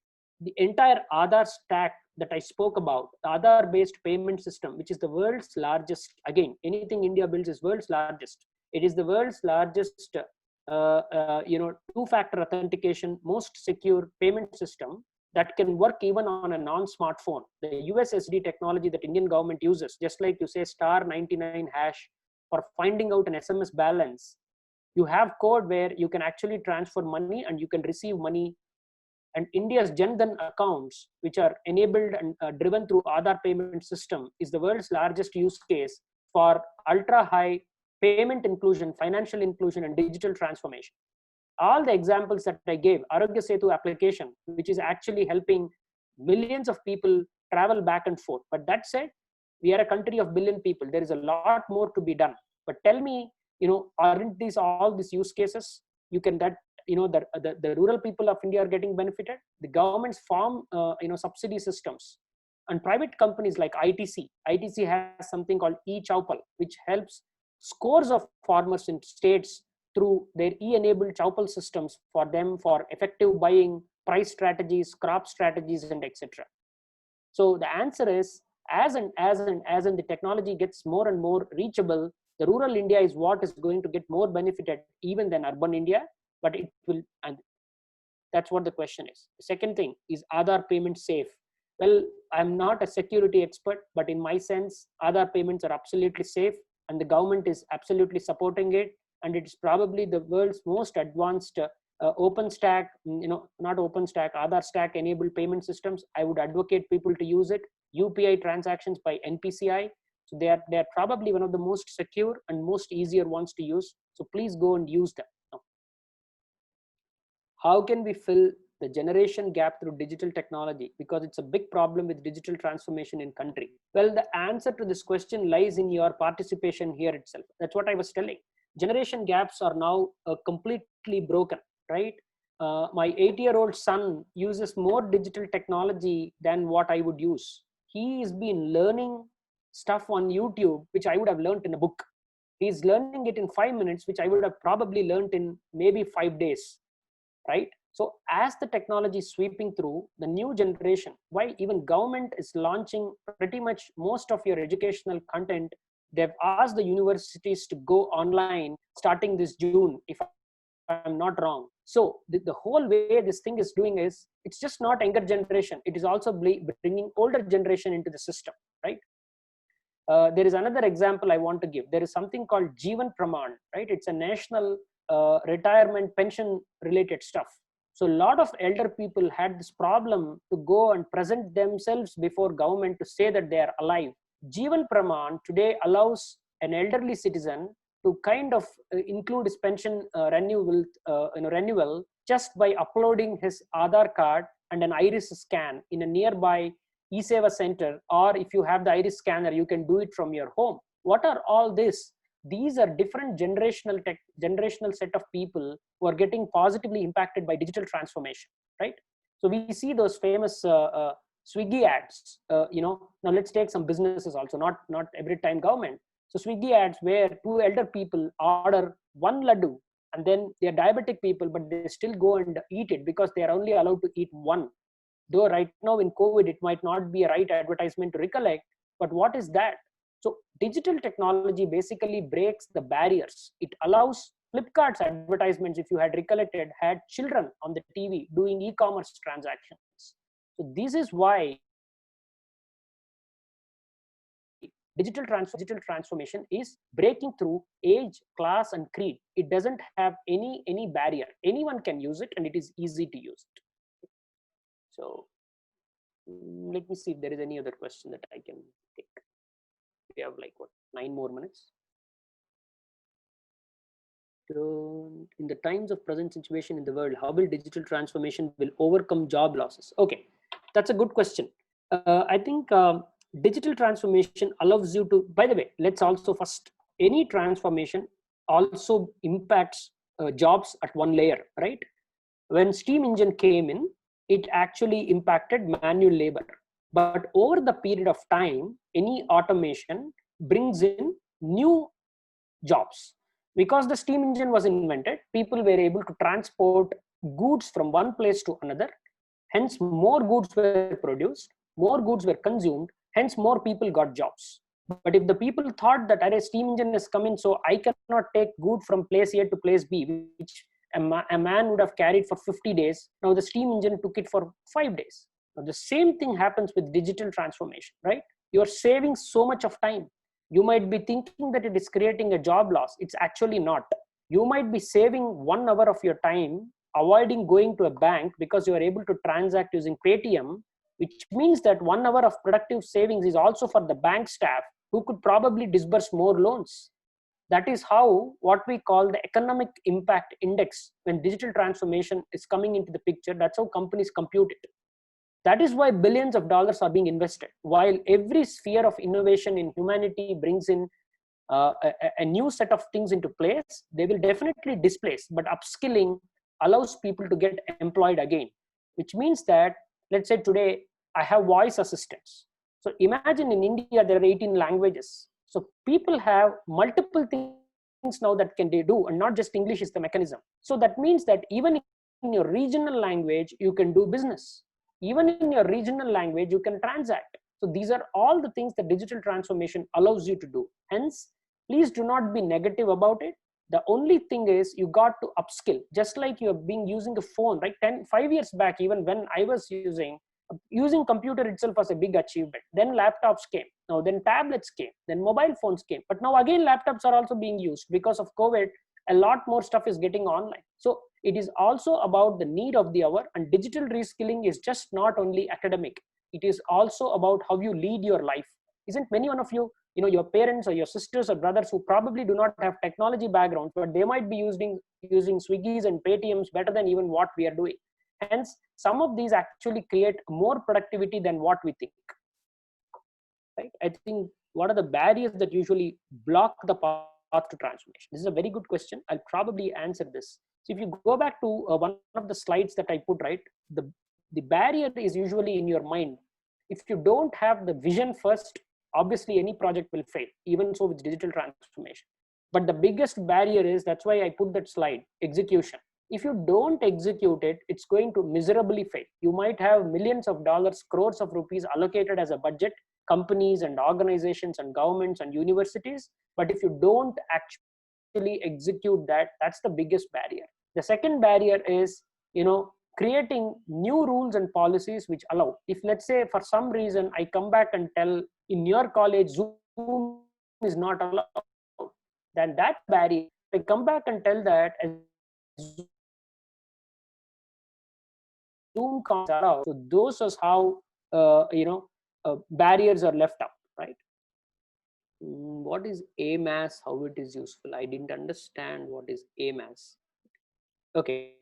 the entire Aadhaar stack that I spoke about, the Aadhaar-based payment system, which is the world's largest, again, anything India builds is world's largest. It is the world's largest, two-factor authentication, most secure payment system that can work even on a non-smartphone. The USSD technology that Indian government uses, just like you say *99# for finding out an SMS balance, you have code where you can actually transfer money and you can receive money. And India's Jan Dhan accounts, which are enabled and driven through Aadhaar payment system, is the world's largest use case for ultra-high payment inclusion, financial inclusion, and digital transformation. All the examples that I gave, Arogya Setu application, which is actually helping millions of people travel back and forth. But that said, we are a country of billion people. There is a lot more to be done. But tell me, aren't these all these use cases? You can the rural people of India are getting benefited. The governments form subsidy systems, and private companies like ITC has something called e-Chaupal, which helps scores of farmers in states through their e-enabled Chaupal systems for them for effective buying, price strategies, crop strategies, and etc. So the answer is, as the technology gets more and more reachable, the rural India is what is going to get more benefited even than urban India. But it will, and that's what the question is. The second thing is, Aadhaar payment safe? Well, I'm not a security expert, but in my sense, Aadhaar payments are absolutely safe, and the government is absolutely supporting it. And it's probably the world's most advanced OpenStack, not OpenStack, Aadhaar stack enabled payment systems. I would advocate people to use it. UPI transactions by NPCI. So they are probably one of the most secure and most easier ones to use. So please go and use them. How can we fill the generation gap through digital technology? Because it's a big problem with digital transformation in country. Well, the answer to this question lies in your participation here itself. That's what I was telling. Generation gaps are now completely broken, right? My 8-year-old son uses more digital technology than what I would use. He's been learning stuff on YouTube, which I would have learned in a book. He's learning it in 5 minutes, which I would have probably learned in maybe 5 days. Right? So as the technology is sweeping through, the new generation, why even government is launching pretty much most of your educational content, they've asked the universities to go online starting this June, if I'm not wrong. So the whole way this thing is doing is, it's just not younger generation. It is also bringing older generation into the system, right? There is another example I want to give. There is something called Jeevan Praman, right? It's a national retirement pension related stuff. So a lot of elder people had this problem to go and present themselves before government to say that they are alive. Jeevan Praman today allows an elderly citizen to kind of include his pension renewal just by uploading his Aadhaar card and an iris scan in a nearby e-Seva center, or if you have the iris scanner, you can do it from your home. What are all this? These are different generational set of people who are getting positively impacted by digital transformation, right? So we see those famous Swiggy ads. Now let's take some businesses also, not every time government. So Swiggy ads where 2 elder people order 1 laddu, and then they are diabetic people, but they still go and eat it because they are only allowed to eat 1. Though right now in COVID, it might not be a right advertisement to recollect, but what is that? So digital technology basically breaks the barriers. It allows Flipkart's advertisements, if you had recollected, had children on the TV doing e-commerce transactions. So this is why digital transformation is breaking through age, class, and creed. It doesn't have any barrier. Anyone can use it, and it is easy to use it. So let me see if there is any other question that I can take. We have like 9 more minutes. So in the times of present situation in the world, how will digital transformation will overcome job losses? Okay, that's a good question. I think digital transformation allows you to, by the way, let's also first, any transformation also impacts jobs at one layer, right? When steam engine came in, it actually impacted manual labor. But over the period of time, any automation brings in new jobs. Because the steam engine was invented, people were able to transport goods from one place to another. Hence, more goods were produced, more goods were consumed, hence more people got jobs. But if the people thought that a steam engine is coming, so I cannot take good from place A to place B, which a man would have carried for 50 days. Now the steam engine took it for 5 days. Now the same thing happens with digital transformation, right? You are saving so much of time. You might be thinking that it is creating a job loss. It's actually not. You might be saving 1 hour of your time, avoiding going to a bank because you are able to transact using Paytm, which means that 1 hour of productive savings is also for the bank staff who could probably disburse more loans. That is how what we call the economic impact index, when digital transformation is coming into the picture, that's how companies compute it. That is why billions of dollars are being invested. While every sphere of innovation in humanity brings in a new set of things into place, they will definitely displace, but upskilling allows people to get employed again, which means that, let's say today I have voice assistants. So imagine in India, there are 18 languages. So people have multiple things now that can they do, and not just English is the mechanism. So that means that even in your regional language, you can do business. Even in your regional language, you can transact. So these are all the things that digital transformation allows you to do. Hence, please do not be negative about it. The only thing is you got to upskill, just like you have been using a phone, right? 5 years back, even when I was using computer itself was a big achievement. Then laptops came. Now then tablets came. Then mobile phones came. But now again, laptops are also being used because of COVID. A lot more stuff is getting online. So it is also about the need of the hour, and digital reskilling is just not only academic. It is also about how you lead your life. Isn't many one of you, your parents or your sisters or brothers who probably do not have technology backgrounds, but they might be using Swiggies and Paytms better than even what we are doing. Hence, some of these actually create more productivity than what we think. Right? I think what are the barriers that usually block the path to transformation? This is a very good question. I'll probably answer this. So if you go back to one of the slides that I put, right, the barrier is usually in your mind. If you don't have the vision first, obviously any project will fail, even so with digital transformation. But the biggest barrier is, that's why I put that slide, execution. If you don't execute it, it's going to miserably fail. You might have millions of dollars, crores of rupees allocated as a budget, companies and organizations and governments and universities. But if you don't actually execute that, that's the biggest barrier. The second barrier is, creating new rules and policies which allow. If let's say for some reason I come back and tell in your college Zoom is not allowed, then that barrier, I come back and tell that Zoom can't allow. So those are how barriers are left out, right? What is AMAS? How it is useful? I didn't understand what is AMAS. Okay.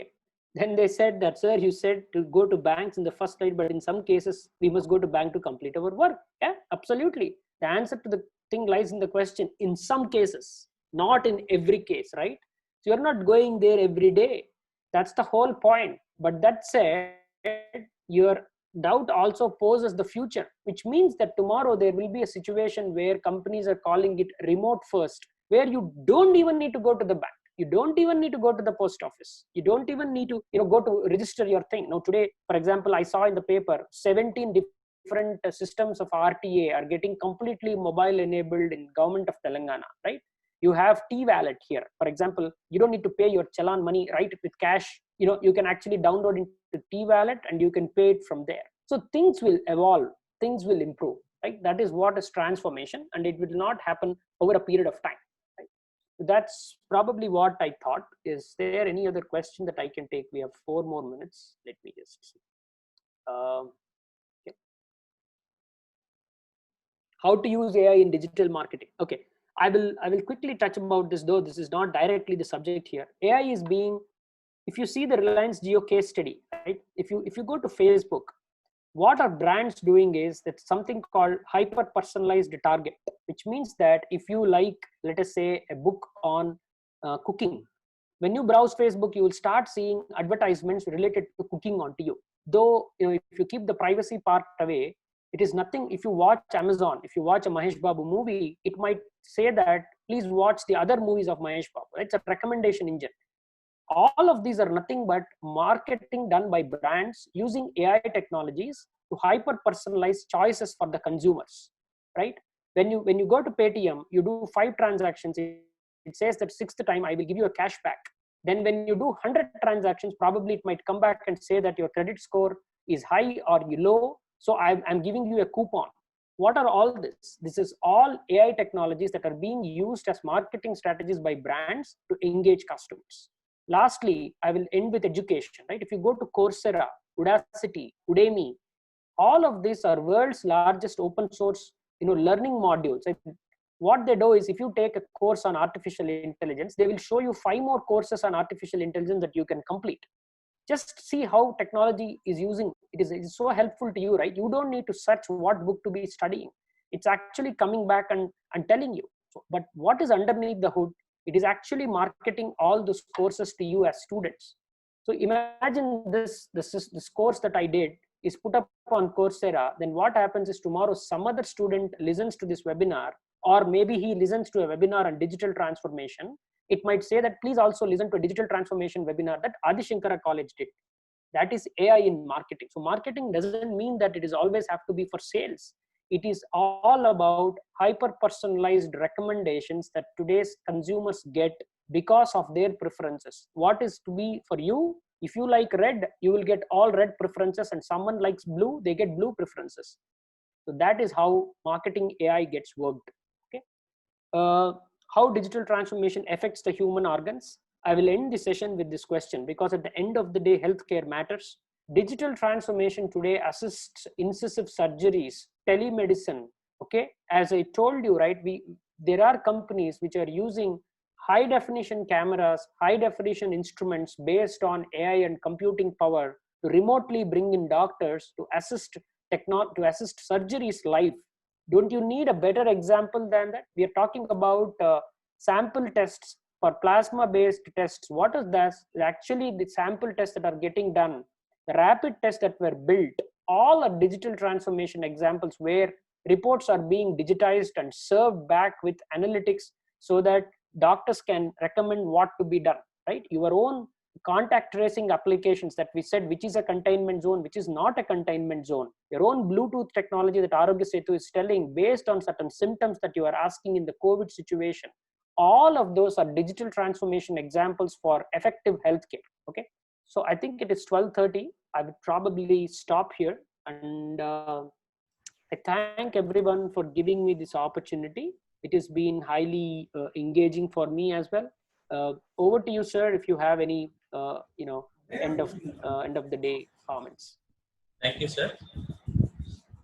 Then they said that, sir, you said to go to banks in the first slide, but in some cases we must go to bank to complete our work. Yeah, absolutely. The answer to the thing lies in the question. In some cases, not in every case, right? So you're not going there every day. That's the whole point. But that said, your doubt also poses the future, which means that tomorrow there will be a situation where companies are calling it remote first, where you don't even need to go to the bank. You don't even need to go to the post office. You don't even need to, go to register your thing. Now today, for example, I saw in the paper, 17 different systems of RTA are getting completely mobile enabled in government of Telangana, right? You have T-Wallet here. For example, you don't need to pay your challan money, right, with cash. You can actually download into T-Wallet and you can pay it from there. So things will evolve, things will improve, right? That is what is transformation, and it will not happen over a period of time. That's probably what I thought. Is there any other question that I can take? We have 4 more minutes. Let me just see. Okay. How to use AI in digital marketing? Okay, I will quickly touch about this, though this is not directly the subject here. AI is being, if you see the Reliance Jio case study, right? If you go to Facebook, what our brands doing is that something called hyper personalized target, which means that if you like, let us say, a book on cooking, when you browse Facebook, you will start seeing advertisements related to cooking onto you. Though, if you keep the privacy part away, it is nothing. If you watch Amazon, if you watch a Mahesh Babu movie, it might say that please watch the other movies of Mahesh Babu. It's a recommendation engine. all of these are nothing but marketing done by brands using AI technologies to hyper personalize choices for the consumers, right? When you go to Paytm, you do 5 transactions, it says that 6th time I will give you a cashback. Then when you do 100 transactions, probably it might come back and say that your credit score is high or low, so I'm giving you a coupon. What are all this? This is all AI technologies that are being used as marketing strategies by brands to engage customers. Lastly, I will end with education, right? If you go to Coursera, Udacity, Udemy, all of these are world's largest open source, learning modules. What they do is, if you take a course on artificial intelligence, they will show you 5 more courses on artificial intelligence that you can complete. Just see how technology is using it. Is so helpful to you, right? You don't need to search what book to be studying. It's actually coming back and telling you. But what is underneath the hood? It is actually marketing all those courses to you as students. So imagine this course that I did is put up on Coursera. Then what happens is, tomorrow some other student listens to this webinar, or maybe he listens to a webinar on digital transformation. It might say that please also listen to a digital transformation webinar that AUDISANKARA college did. That is AI in marketing. So marketing doesn't mean that it is always have to be for sales. It is all about hyper personalized recommendations that today's consumers get because of their preferences. What is to be for you? If you like red, you will get all red preferences, and someone likes blue, they get blue preferences. So that is how marketing AI gets worked. Okay. How digital transformation affects the human organs? I will end the session with this question, because at the end of the day, healthcare matters. Digital transformation today assists incisive surgeries, telemedicine. Okay, as I told you, right, there are companies which are using high definition cameras, high definition instruments based on AI and computing power to remotely bring in doctors to assist surgeries live. Don't you need a better example than that? We are talking about sample tests for plasma based tests. What is that? Actually, the sample tests that are getting done, the rapid tests that were built, all are digital transformation examples where reports are being digitized and served back with analytics so that doctors can recommend what to be done, right? Your own contact tracing applications that we said, which is a containment zone, which is not a containment zone. Your own Bluetooth technology that Arogya Setu is telling based on certain symptoms that you are asking in the COVID situation. All of those are digital transformation examples for effective healthcare. Okay. So I think it is 12:30. I would probably stop here, and I thank everyone for giving me this opportunity. It has been highly engaging for me as well. Over to you, sir, if you have any end of the day comments. Thank you, sir.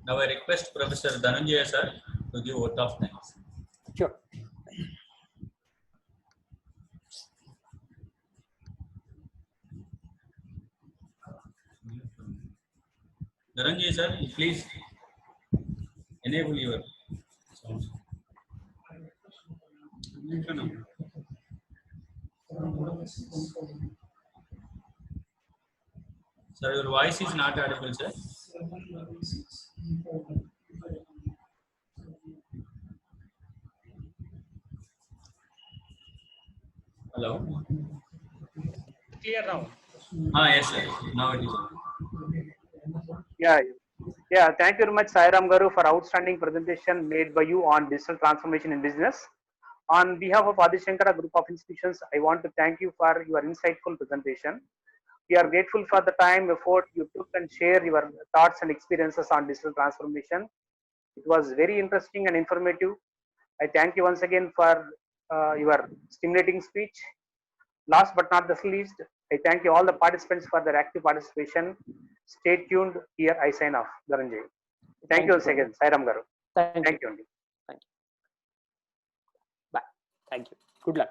Now I request Professor Dhananjaya sir to give vote of thanks. Sure. Dhananjaya sir, please enable your sound. Sir, your voice is not audible, sir. Hello. Clear now. Yes, sir. Now it is. Yeah. Thank you very much, Sairam Garu, for outstanding presentation made by you on digital transformation in business. On behalf of AUDISANKARA Group of Institutions, I want to thank you for your insightful presentation. We are grateful for the time, effort you took and share your thoughts and experiences on digital transformation. It was very interesting and informative. I thank you once again for your stimulating speech. Last but not the least, I thank you all the participants for their active participation. Stay tuned. Here I sign off. Dhananjay. Thank you once again, Sairam Garu. Thank you. Thank you. Thank you. Bye. Thank you. Good luck.